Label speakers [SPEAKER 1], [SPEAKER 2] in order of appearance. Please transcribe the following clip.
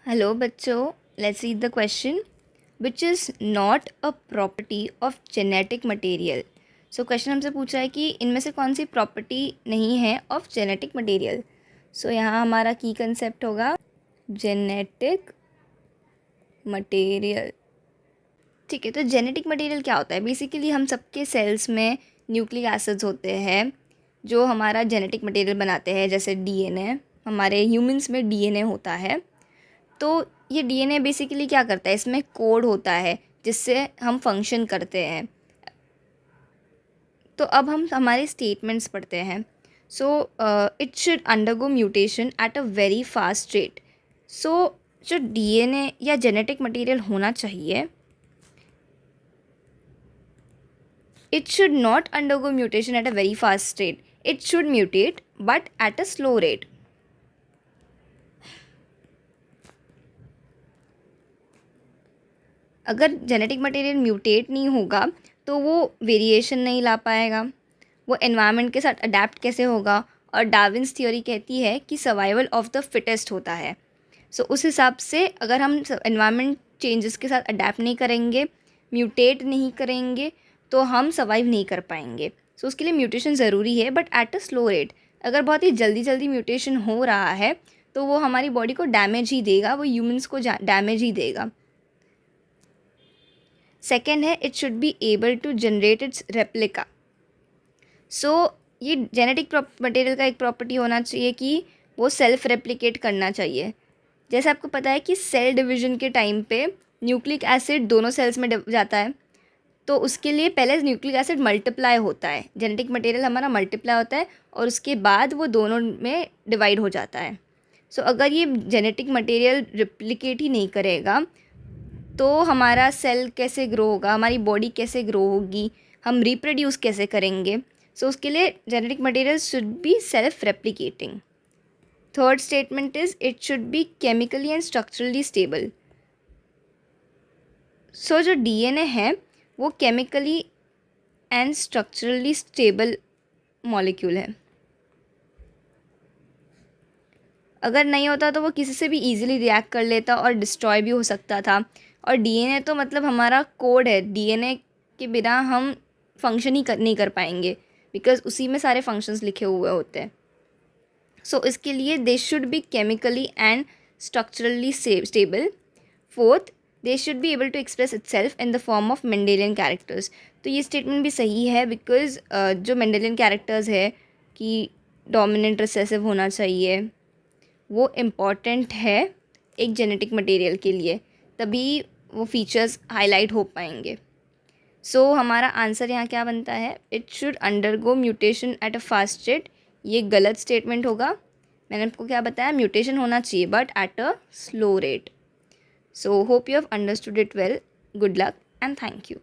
[SPEAKER 1] Hello बच्चों, let's read the question which is not a property of genetic material. So question हमसे पूछा है कि इनमें से कौन सी प्रॉपर्टी नहीं है ऑफ जेनेटिक मटेरियल। सो यहाँ हमारा की कंसेप्ट होगा जेनेटिक मटेरियल। ठीक है, तो जेनेटिक मटेरियल क्या होता है? बेसिकली हम सबके सेल्स में न्यूक्लिक एसिड्स होते हैं जो हमारा जेनेटिक मटेरियल बनाते हैं, जैसे डीएनए। हमारे ह्यूमंस में डीएनए होता है। तो ये डीएनए बेसिकली क्या करता है? इसमें कोड होता है जिससे हम फंक्शन करते हैं। तो अब हम हमारे स्टेटमेंट्स पढ़ते हैं। So it should undergo mutation at a very fast rate. So जो डीएनए या जेनेटिक मटेरियल होना चाहिए, it should not undergo mutation at a very fast rate. It should mutate but at a slow rate. अगर genetic material mutate नहीं होगा तो वो variation नहीं ला पाएगा, वो एनवायरनमेंट के साथ अडेप्ट कैसे होगा? और डार्विन्स थ्योरी कहती है कि सर्वाइवल ऑफ द फिटेस्ट होता है। सो उस हिसाब से अगर हम एनवायरनमेंट चेंजेस के साथ अडेप्ट नहीं करेंगे, म्यूटेट नहीं करेंगे, तो हम सर्वाइव नहीं कर पाएंगे। सो उसके लिए म्यूटेशन ज़रूरी है, but at a slow rate. अगर बहुत ही जल्दी जल्दी म्यूटेशन हो रहा है तो वो हमारी बॉडी को डैमेज ही देगा, वो ह्यूमंस को डैमेज ही देगा। सेकेंड है it should be able to generate its replica. So ये जेनेटिक मटेरियल का एक प्रॉपर्टी होना चाहिए कि वो सेल्फ रेप्लिकेट करना चाहिए। जैसे आपको पता है कि सेल डिवीजन के टाइम पे न्यूक्लिक एसिड दोनों सेल्स में जाता है, तो उसके लिए पहले न्यूक्लिक एसिड मल्टीप्लाई होता है, जेनेटिक मटेरियल हमारा मल्टीप्लाई होता है और उसके बाद वो दोनों में डिवाइड हो जाता है। सो अगर ये जेनेटिक मटेरियल रिप्लिकेट ही नहीं करेगा तो हमारा सेल कैसे ग्रो होगा, हमारी बॉडी कैसे ग्रो होगी, हम रिप्रोड्यूस कैसे करेंगे? सो उसके लिए genetic material should be self replicating. Third statement is it should be chemically and structurally stable. So जो डीएनए है वो chemically and structurally stable molecule है। अगर नहीं होता तो वो किसी से भी इजीली रिएक्ट कर लेता और डिस्ट्रॉय भी हो सकता था। और डीएनए तो मतलब हमारा कोड है, डीएनए के बिना हम फंक्शन ही नहीं कर पाएंगे, बिकॉज उसी में सारे फंक्शंस लिखे हुए होते हैं। सो इसके लिए they should be chemically and structurally stable. Fourth, they should be able to express itself in the form of Mendelian characters. तो ये स्टेटमेंट भी सही है, बिकॉज जो मेंडेलियन कैरेक्टर्स है कि डोमिनेंट रिसेसिव होना चाहिए, वो इम्पॉर्टेंट है एक जेनेटिक मटेरियल के लिए, तभी वो फीचर्स हाईलाइट हो पाएंगे। सो हमारा आंसर यहाँ क्या बनता है? It should undergo mutation at a fast rate. ये गलत स्टेटमेंट होगा। मैंने आपको क्या बताया? म्यूटेशन होना चाहिए but at a slow rate. So hope you have understood it well. Good luck and thank you.